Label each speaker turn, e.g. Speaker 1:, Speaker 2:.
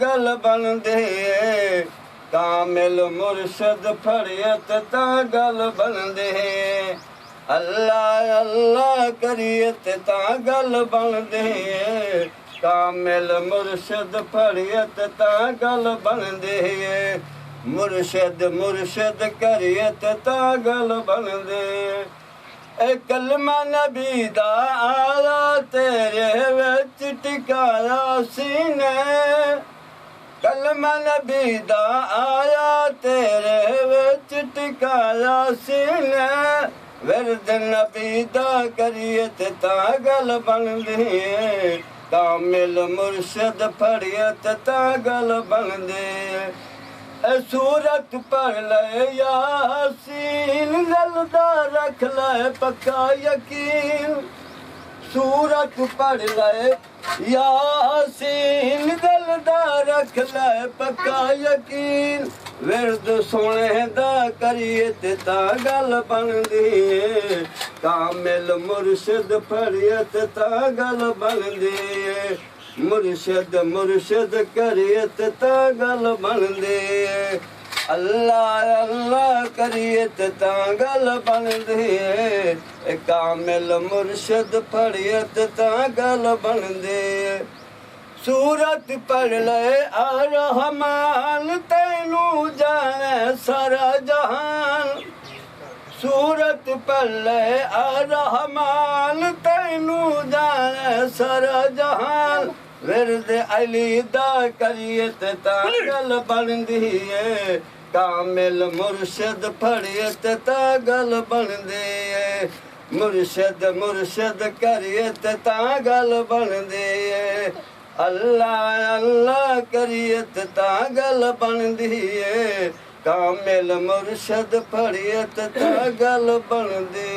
Speaker 1: गल बनदे कामिल मुर्शद फड़ियत तां गल बनदे अल्लाह अल्लाह करियत तां गल बनदे कामिल मुर्शद फड़ियत तां गल बनदे मुर्शद मुर्शद करियत तां गल बनदे ए कलमा नबी दा आया तेरे विच टिकाया सीने कलमा नबी दा आया तेरे विच टिकाया सीने विरद नबी दा करियत तां गल बनदी कामिल मुर्शद फड़ियत तां गल बनदी सूरत पढ़ ले यासीन जलदा रख ले पक्का यकीन सूरत पढ़ ले यासीन जलदा रख ले पक्का यकीन विरद सोने दा करियत तां गल बनदी कामिल मुर्शद फड़ियत तां गल बनदी मुर्शद मुर्शद करियत तां गल बनदे अल्लाह अल्लाह करियत तां गल बनदे कामिल मुर्शद फड़ियत तां गल बनदे सूरत पढ़ ले रहमान तैनू जाने सारा जहान सूरत पढ़ ले रहमान तैनू जाने सारा जहान विरद अली दा करियत तां गल बनदी कामिल मुर्शद फड़ियत तां गल बनदी मुर्शद मुर्शद करियत तां गल बनदी अल्लाह अल्लाह करियत तां गल बनदी कामिल मुर्शद फड़ियत तां गल बनदी